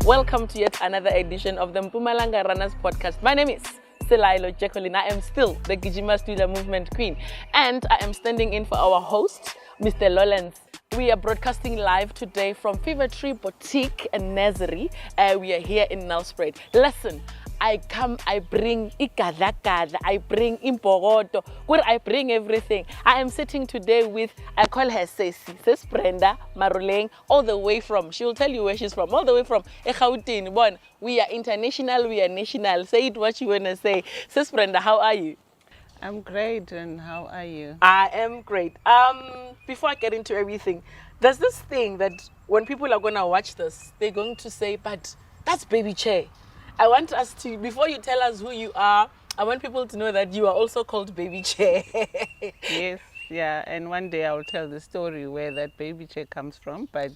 Welcome to yet another edition of the Mpumalanga Runners podcast. My name is Selailo Jacqueline. I am still the Gijima Student Movement Queen, and I am standing in for our host, Mr. Lawrence. We are broadcasting live today from Fever Tree Boutique and Nursery. We are here in Nelspruit. Listen, I bring ikadla, I bring imporoto, I bring everything. I am sitting today with, I call her Sis Brenda, Maroleng, all the way from, she will tell you where she's from, all the way from Gauteng. One, we are international, we are national. Say it what you want to say. Sis Brenda, how are you? I'm great, and how are you? I am great. Before I get into everything, there's this thing that when people are gonna watch this, they're going to say, but that's Baby Chair. I want us to, before you tell us who you are, I want people to know that you are also called Baby Chair. Yes, yeah, and one day I'll tell the story where that Baby Chair comes from, but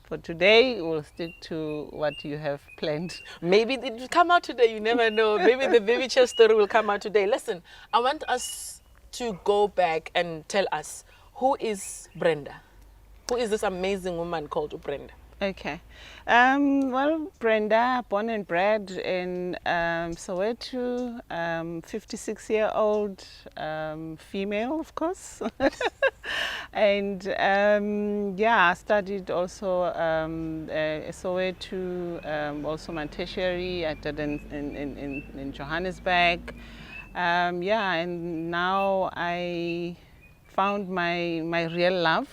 for today, we'll stick to what you have planned. Maybe it will come out today, you never know. Maybe the Baby Chair story will come out today. Listen, I want us to go back and tell us, who is Brenda? Who is this amazing woman called Brenda? Okay. Well, Brenda, born and bred in Soweto, 56-year-old female, of course. And yeah, I studied also Soweto, also my tertiary. I did in Johannesburg. Yeah, and now I found my real love,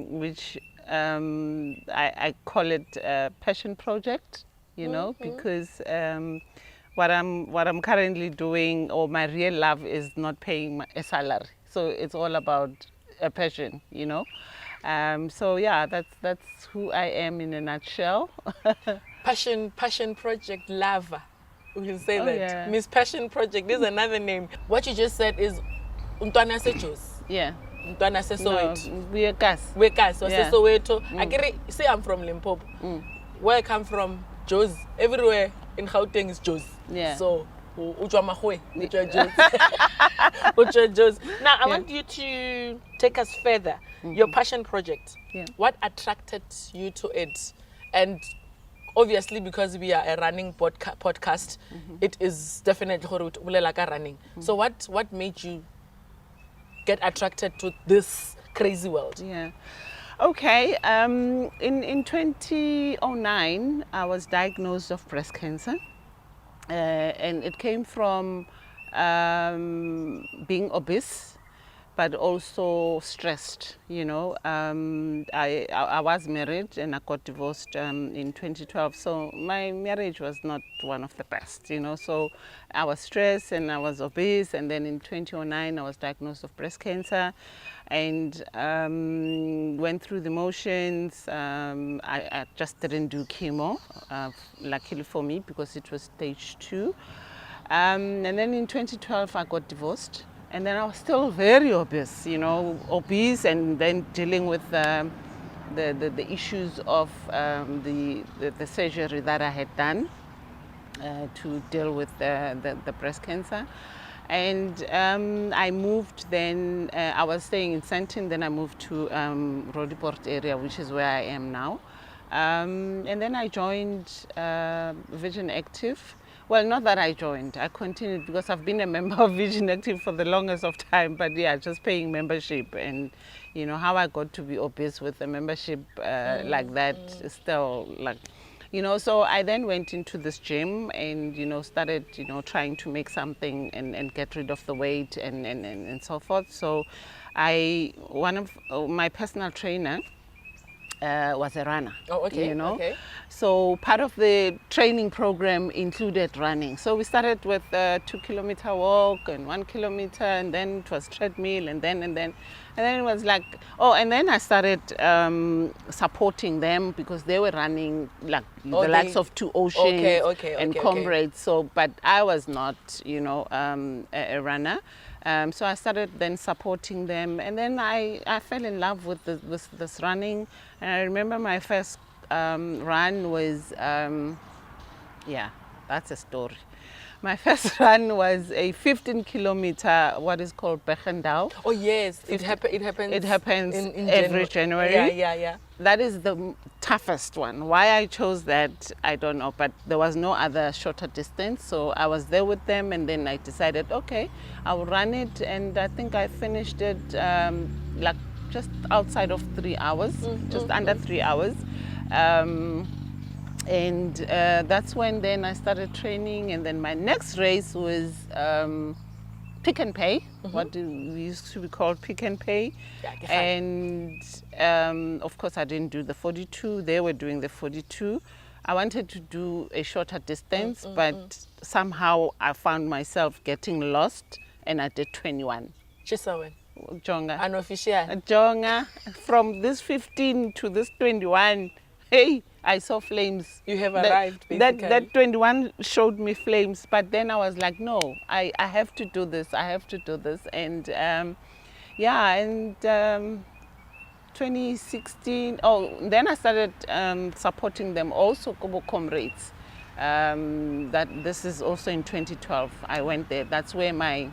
which I call it a passion project, you know, because what I'm currently doing, or my real love, is not paying a salary. So it's all about a passion, you know. So yeah, that's who I am in a nutshell. Passion project lover. We can say that. Yeah. Miss Passion Project is another name. What you just said is Untwana Sechos. Yeah. Untwana Sesoweto. No, we're gas. We're gas, so Yeah. Sesoweto. I say I'm from Limpopo. Where I come from, Joes. Everywhere in Gauteng is Joes. Yeah. So, Ujwa Mahwe, Ujwa Joes. Ujwa Joes. Now, I want you to take us further. Your passion project. Yeah. What attracted you to it? And obviously, because we are a running podcast, it is definitely running. So what made you get attracted to this crazy world? Yeah. Okay. In 2009, I was diagnosed of breast cancer, and it came from being obese, but also stressed. You know, I was married and I got divorced in 2012. So my marriage was not one of the best. You know, so I was stressed and I was obese. And then in 2009, I was diagnosed of breast cancer, and went through the motions. I just didn't do chemo, luckily for me, because it was stage 2. And then in 2012, I got divorced. And then I was still very obese, you know, and then dealing with the issues of the surgery that I had done to deal with the breast cancer. And I moved then, I was staying in Sandton, then I moved to Roodepoort area, which is where I am now. And then I joined Vision Active. Well, not that I joined, I continued, because I've been a member of Vision Active for the longest of time, but yeah, just paying membership. And you know, how I got to be obese with a membership like that is still like, you know, so I then went into this gym and, you know, started, you know, trying to make something and get rid of the weight and so forth. So one of my personal trainer was a runner. Oh, okay. You know, okay. So part of the training program included running. So we started with a 2-kilometer walk and 1 kilometer, and then it was treadmill, and then it was like, oh, and then I started supporting them, because they were running like the likes of Two Oceans and Comrades. So, but I was not, you know, a runner. So I started then supporting them, and then I fell in love with this running. And I remember my first run was, yeah, that's a story. My first run was a 15-kilometer, what is called Bechendau. Oh yes, it happens. It happens in every January. Yeah. That is the toughest one. Why I chose that, I don't know, but there was no other shorter distance. So I was there with them, and then I decided, okay, I will run it. And I think I finished it like just outside of 3 hours, just under 3 hours. And that's when then I started training. And then my next race was Pick and Pay, what we used to be called Pick and Pay. Yeah, And of course I didn't do the 42, they were doing the 42. I wanted to do a shorter distance, but somehow I found myself getting lost, and I did 21. Chisawen. Jonga. Unofficial. Jonga, from this 15 to this 21, hey, I saw flames. You have arrived, basically. That 21 showed me flames, but then I was like, no, I have to do this. I have to do this. And 2016, then I started supporting them also, Comrades. That this is also in 2012. I went there. That's where my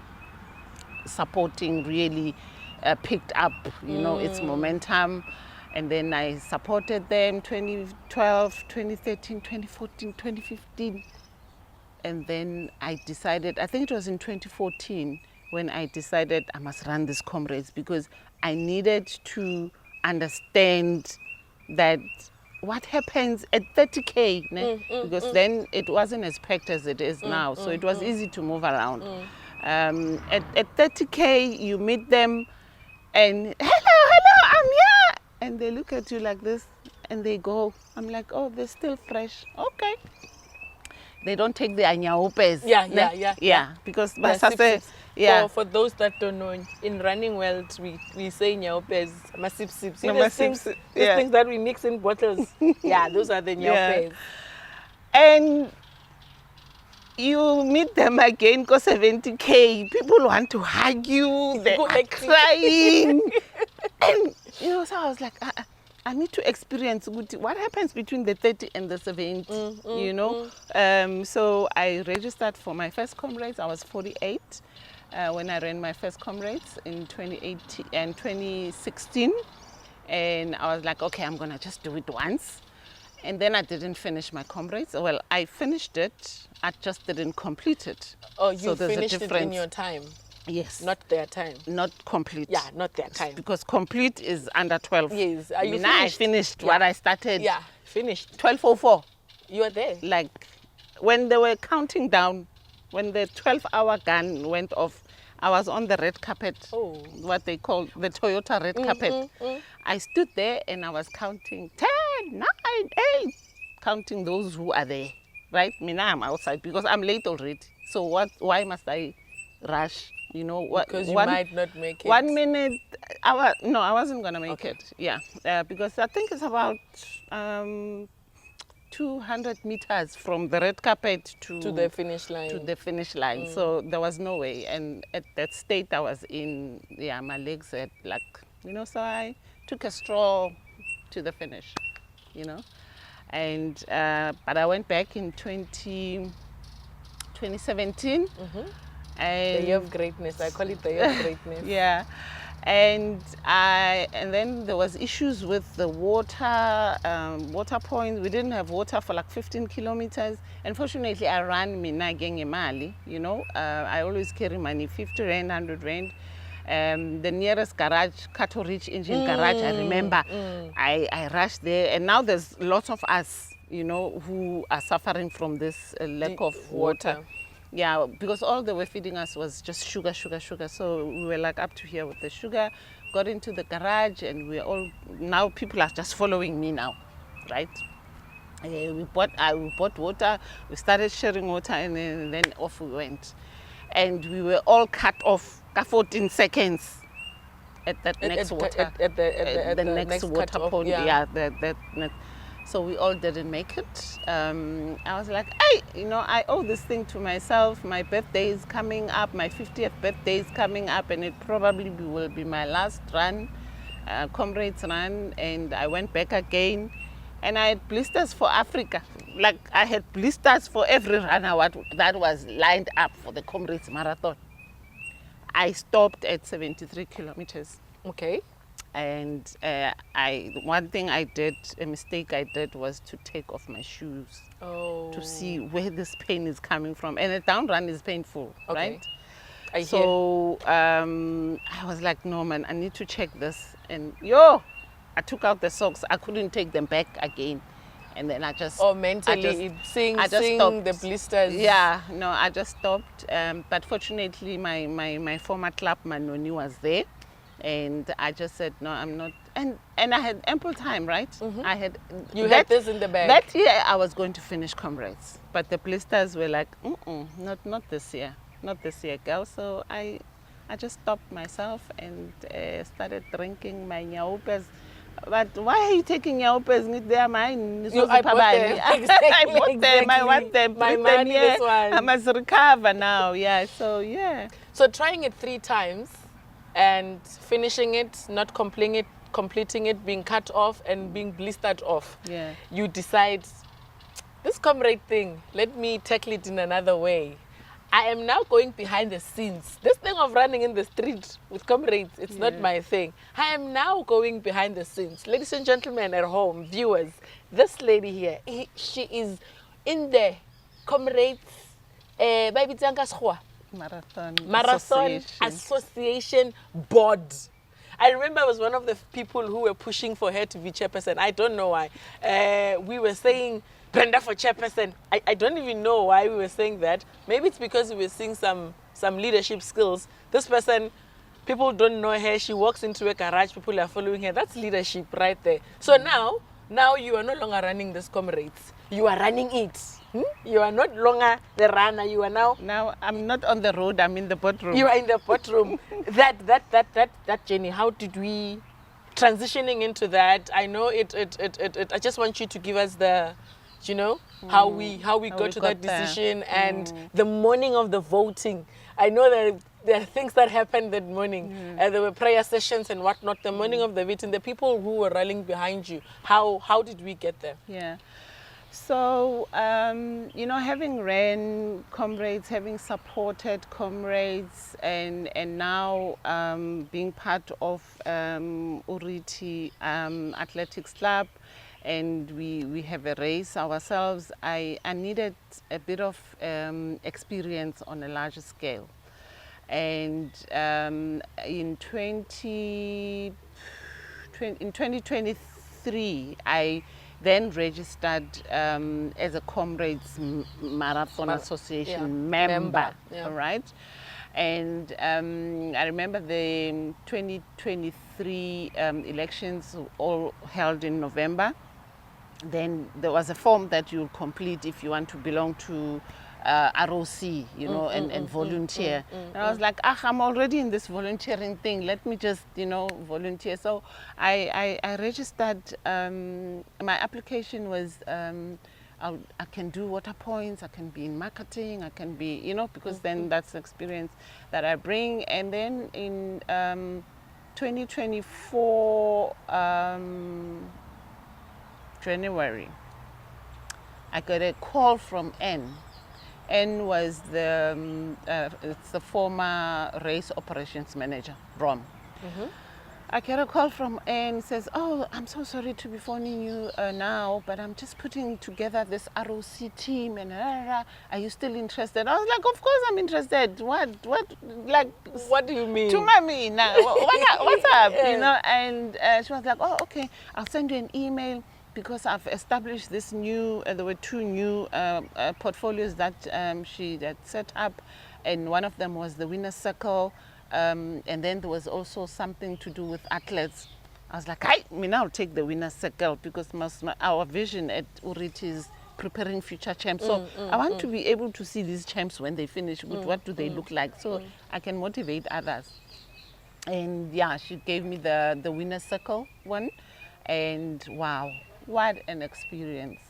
supporting really picked up, its momentum. And then I supported them 2012, 2013, 2014, 2015. And then I decided, I think it was in 2014, when I decided I must run this Comrades, because I needed to understand that what happens at 30K, because then it wasn't as packed as it is now. So it was easy to move around. At 30K, you meet them and, hello, I'm here. And they look at you like this and they go. I'm like, oh, they're still fresh. Okay. They don't take the anyaopes. Yeah. Because for those that don't know, in running world, we say nyaopes, masip. These things that we mix in bottles. Yeah, those are the nyaopes. And you meet them again, go 70K. People want to hug you. They're crying. And so I was like, I need to experience what happens between the 30 and the 70, So I registered for my first Comrades. I was 48 when I ran my first Comrades in 2018 and 2016. And I was like, okay, I'm going to just do it once. And then I didn't finish my Comrades. Well, I finished it. I just didn't complete it. Oh, you finished it in your time? Yes. Not their time. Not complete. Yeah, not their time. Because complete is under 12. Yes. Are you finished? I finished what I started. Yeah, finished. 12:04. You were there. Like when they were counting down, when the 12-hour gun went off, I was on the red carpet. Oh. What they call the Toyota red carpet. I stood there and I was counting 10, 9, 8, counting those who are there. Right? I'm outside because I'm late already. So why must I rush? Because you might not make it. 1 minute, I wasn't going to make it. Yeah, because I think it's about 200 meters from the red carpet to the finish line. So there was no way. And at that state I was in, my legs had so I took a stroll to the finish, And, but I went back in 2017. And the year of greatness. I call it the year of greatness. Yeah. And then there was issues with the water point. We didn't have water for like 15 kilometers. Unfortunately, I ran mina Mali, I always carry money, 50 rand, 100 rand. The nearest garage, Kato Rich Engine Garage, I remember. I rushed there, and now there's lots of us, who are suffering from this lack of water. Yeah, because all they were feeding us was just sugar. So we were like up to here with the sugar, got into the garage, and now people are just following me now, right? We bought water, we started sharing water, and then off we went. And we were all cut off 14 seconds at that next water. At the next water point, so we all didn't make it. I was like, hey, I owe this thing to myself. My birthday is coming up, my 50th birthday is coming up, and it probably will be my last run, Comrades run. And I went back again, and I had blisters for Africa. like I had blisters for every runner that was lined up for the Comrades Marathon. I stopped at 73 kilometers. Okay. And one thing a mistake I did was to take off my shoes to see where this pain is coming from. And a down run is painful, right? I was like, no man, I need to check this. And I took out the socks. I couldn't take them back again. And then I just... mentally seeing stopped. the blisters. Yeah, no, I just stopped. But fortunately, my former club, Manoni, was there. And I just said, no, I'm not. And I had ample time, right? I had... You had this in the bag. That year, I was going to finish Comrades. But the blisters were like, not this year. Not this year, girl. So I just stopped myself and started drinking my nyaupes. But why are you taking nyaupes? They are mine. I bought them. Exactly, I bought them. I want them. My money, this one. I must recover now. Yeah. So yeah. So trying it 3 times and finishing it, not completing it, being cut off and being blistered off. Yeah. You decide, this Comrade thing, let me tackle it in another way. I am now going behind the scenes. This thing of running in the street with Comrades, it's not my thing. I am now going behind the scenes. Ladies and gentlemen at home, viewers, this lady here, she is in the Comrades Marathon Association board. I remember I was one of the people who were pushing for her to be chairperson. I don't know why. We were saying Brenda for chairperson. I don't even know why we were saying that. Maybe it's because we were seeing some leadership skills. This person, people don't know her. She walks into a garage, people are following her. That's leadership right there. So now you are no longer running this Comrades. You are running it. You are not longer the runner. You are now. Now I'm not on the road. I'm in the boardroom. You are in the boardroom. that journey. How did we transitioning into that? I know it. I just want you to give us the, how we got to that decision and the morning of the voting. I know that there are things that happened that morning. There were prayer sessions and whatnot. The morning of the voting, the people who were rallying behind you. How did we get there? Yeah. So, having ran Comrades, having supported Comrades, and now being part of Urithi Athletics Club, and we have a race ourselves, I needed a bit of experience on a larger scale. And in 2023, I then registered as a Comrades Marathon Association member. Yeah. Right? And I remember the 2023 elections elections held in November. Then there was a form that you'll complete if you want to belong to ROC, and volunteer. And I was like, I'm already in this volunteering thing. Let me just, volunteer. So I registered. My application was, I can do water points. I can be in marketing. I can be, because then that's the experience that I bring. And then in 2024 January, I got a call from N. N was it's the former race operations manager, Rom. I get a call from N, says, oh, I'm so sorry to be phoning you now, but I'm just putting together this ROC team and are you still interested? I was like, of course I'm interested. What do you mean? To mommy now, what's up? And she was like, oh, okay, I'll send you an email, because I've established this new, there were 2 new portfolios that she had set up, and one of them was the Winner's Circle, and then there was also something to do with athletes. I was like, I'll take the Winner's Circle, because our vision at Urithi is preparing future champs. So I want to be able to see these champs when they finish, what do they look like, so I can motivate others. And yeah, she gave me the Winner's Circle one, and wow. What an experience.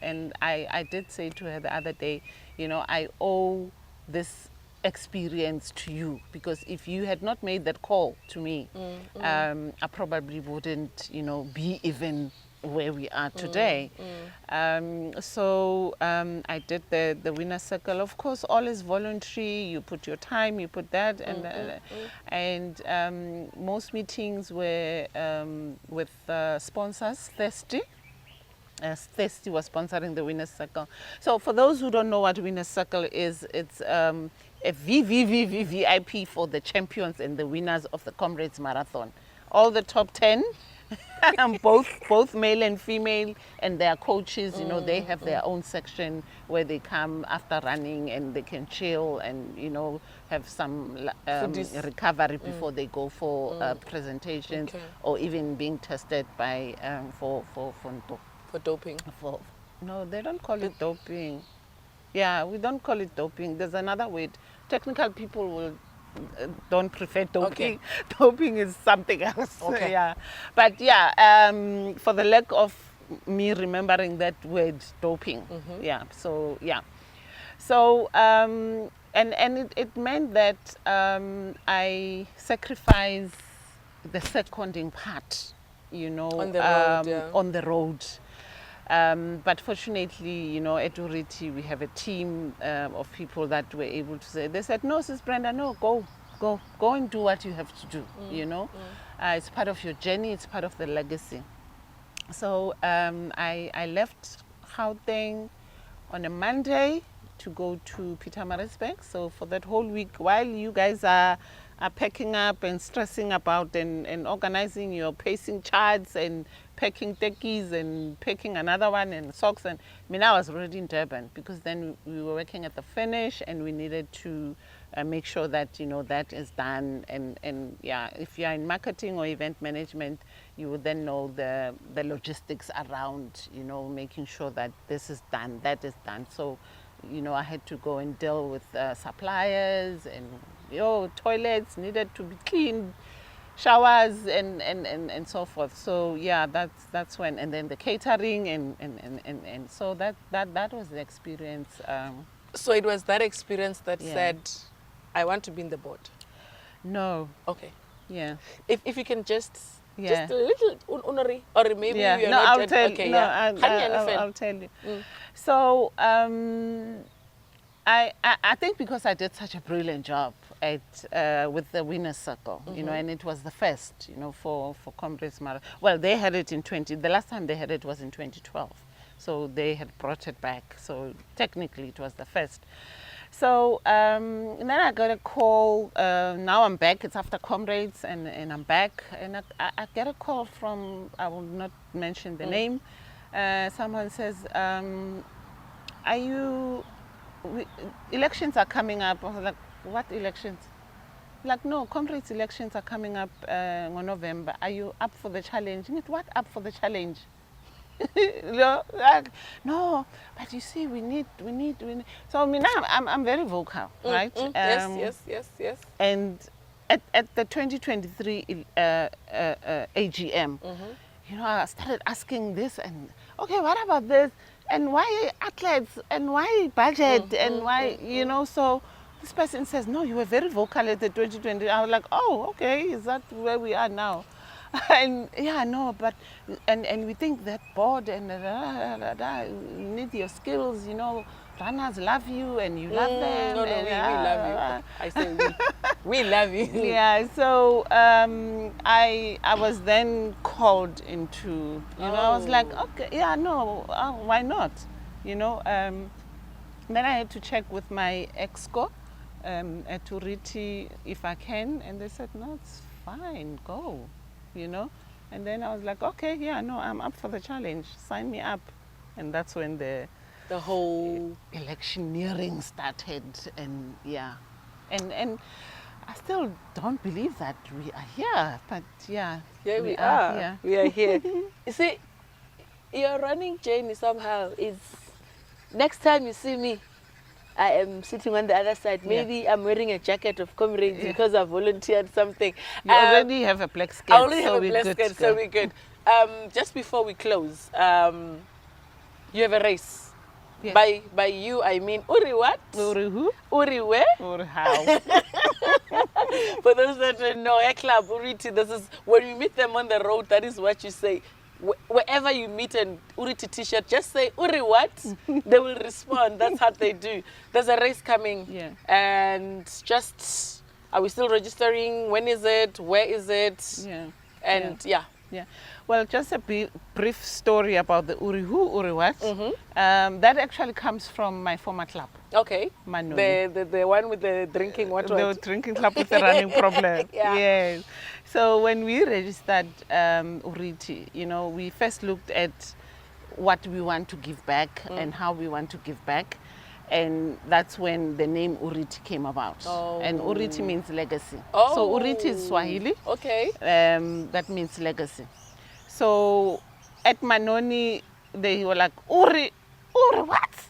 And I did say to her the other day, I owe this experience to you, because if you had not made that call to me, I probably wouldn't, be even where we are today. So I did the winner circle. Of course, all is voluntary. You put your time, you put that, and most meetings were with sponsors. Thirsty was sponsoring the Winners Circle. So for those who don't know what Winners Circle is, it's a VIP for the champions and the winners of the Comrades Marathon. All the top 10, both male and female, and their coaches, you know, they have their own section where they come after running and they can chill and, you know, have some recovery before they go for presentations or even being tested by for doping. No, they don't call it doping. Yeah, we don't call it doping. There's another word. Technical people will don't prefer doping. Okay. Doping is something else. Okay. Yeah, but yeah, for the lack of me remembering that word, doping. Yeah. So yeah. So and it meant that I sacrificed the seconding part, you know, On the road, yeah. on the road. But fortunately, you know, at Urithi, we have a team of people that were able to say, they said, no, Sis Brenda, no, go and do what you have to do, you know. It's part of your journey, it's part of the legacy. So I left Gauteng on a Monday to go to Pietermaritzburg. So for that whole week, while you guys are packing up and stressing about and organizing your pacing charts and packing techies and packing another one and socks, and I mean, I was already in Durban because then we were working at the finish and we needed to make sure that, you know, that is done. And yeah, if you're in marketing or event management, you would then know the logistics around, you know, making sure that this is done, that is done. So, you know, I had to go and deal with suppliers and, you know, toilets needed to be cleaned, showers and so forth. So yeah, that's when, and then the catering and so that was the experience. So it was that experience that Yeah. said, I want to be in the board. No. Okay. Yeah. If you can just Yeah. a little unori, or maybe Yeah. you're No, not I'll yet- tell. okay, No, yeah. I'll tell you. So I think because I did such a brilliant job at with the Winners Circle, you know, and it was the first, you know, for Comrades Marathon. Well, they had it in the last time they had it was in 2012, so they had brought it back. So technically, it was the first. So and then I got a call. Now I'm back. It's after Comrades, and I'm back. And I get a call from, I will not mention the name. Someone says, "Are you? Elections are coming up." I was like, "What elections?" Like, no, Comrades elections are coming up in November. Are you up for the challenge? What up for the challenge? No, like, no, but you see, we need. So I mean, I'm very vocal, right? Yes. And at the 2023 AGM, you know, I started asking this and, okay, what about this? And why athletes? And why budget? And why, you know, so this person says, no, you were very vocal at the 2020. I was like, oh, okay, is that where we are now? And yeah, no, but and we think that board and you need your skills, you know, runners love you and you love them. No, and, we love you. I say we love you. Yeah, so I was then called into, you know, I was like, okay, yeah, no, why not, you know. Then I had to check with my exco at Urithi if I can, and they said, no, it's fine, go. You know, and then I was like, okay, yeah, no, I'm up for the challenge. Sign me up, and that's when the whole electioneering started, and yeah, and I still don't believe that we are here, but yeah, here we are. Here. We are here. You see, your running journey somehow is. Next time you see me, I am sitting on the other side. Maybe I'm wearing a jacket of Comrades because I volunteered something. You already have a black skirt. I already have a black skirt, so we're good. Just before we close, you have a race. Yes. By you, I mean Uri what? Uri who? Uri where? Uri how? For those that don't know, a club, Urithi, this is when we meet them on the road, that is what you say. wherever you meet an Urithi t-shirt, just say Uri what? They will respond. That's how they do. There's a race coming. Yeah. And just, are we still registering? When is it? Where is it? Yeah. And yeah. Yeah. Well, just a brief story about the Uri who, Uri what. That actually comes from my former club. Okay. Manoni. The one with the drinking what? The drinking club with the running problem. Yeah. Yes. So when we registered Urithi, you know, we first looked at what we want to give back and how we want to give back. And that's when the name Urithi came about. Oh. And Urithi means legacy. Oh. So Urithi is Swahili. Okay. That means legacy. So at Manoni, they were like, Uri what?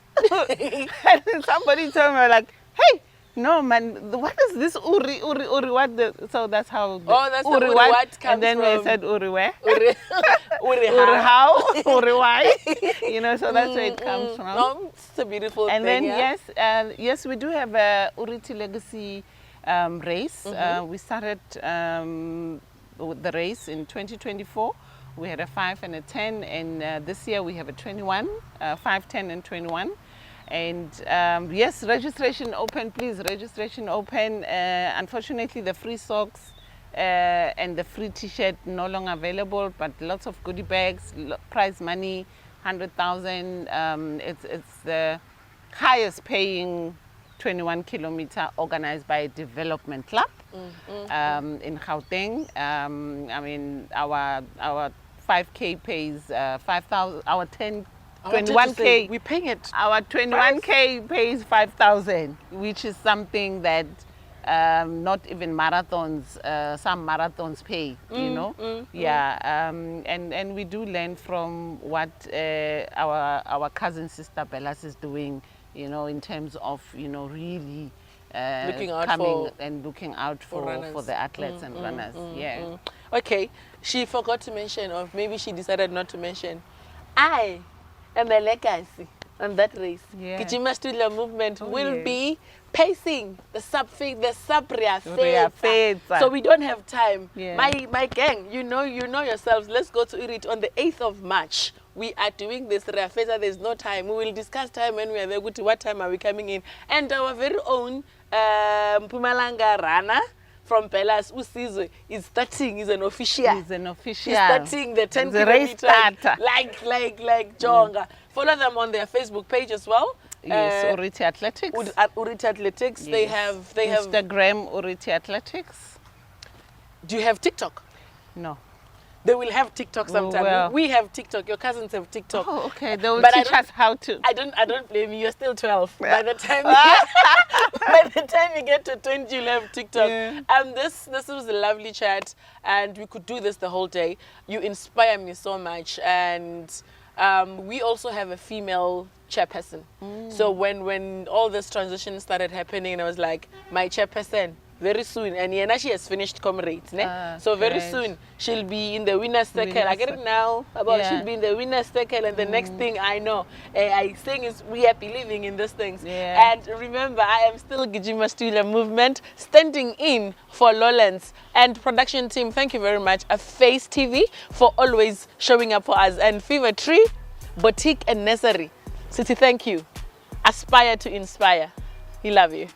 And somebody told me like, hey, no man, what is this Uri what? So that's how that's Uri what comes and then from. we said Uri where? Uri how? Uri why? You know, so that's where it comes from. No, it's a beautiful and thing. And then yeah? yes, we do have a Urithi legacy race. We started with the race in 2024. We had a 5 and a 10, and this year we have a 21, 5, 10, and 21. And yes, registration open, please, registration open. Unfortunately, the free socks and the free t-shirt no longer available, but lots of goodie bags, prize money, 100,000. It's the highest paying 21 kilometer organized by a development club in Gauteng. I mean, our 5K pays 5,000, our 21K, we're paying it. Our 21K pays 5,000, which is something that not even marathons, some marathons pay, you know. Yeah, and we do learn from what our cousin sister Bellas is doing, you know, in terms of, you know, really looking out for the athletes and runners. Yeah. Okay, she forgot to mention, or maybe she decided not to mention, I am a legacy on that race. Yeah. Gijima Studler movement will be pacing the sub Riafeta. So we don't have time. Yeah. My gang, you know yourselves. Let's go to Urithi on the 8th of March. We are doing this Riafeta. There's no time. We will discuss time when we are there. What time are we coming in? And our very own Mpumalanga runner from Pelas, Usizwe, is starting. He's an official. He's starting the 10 kilometers. Like Jonga. Follow them on their Facebook page as well. Yes, Urithi Athletics. Urithi Athletics. Yes. They have Instagram, Urithi Athletics. Do you have TikTok? No. They will have TikTok sometime. Well. We have TikTok. Your cousins have TikTok. Oh, okay. They will teach us how to. I don't blame you. You're still 12. Yeah. By the time you get to 20, you'll have TikTok. Yeah. This was a lovely chat, and we could do this the whole day. You inspire me so much, and we also have a female chairperson. So when all this transition started happening, I was like, my chairperson, very soon, and Yena, she has finished Comrades, so very soon she'll be in the winner's circle. I get it now, she'll be in the winner's circle, and the next thing I know, I think is we are believing in these things. Yeah. And remember, I am still Gijima Studler movement, standing in for Lowlands. And production team, thank you very much. Face TV for always showing up for us, and Fever Tree, Boutique and Nursery. City, thank you. Aspire to inspire. We love you.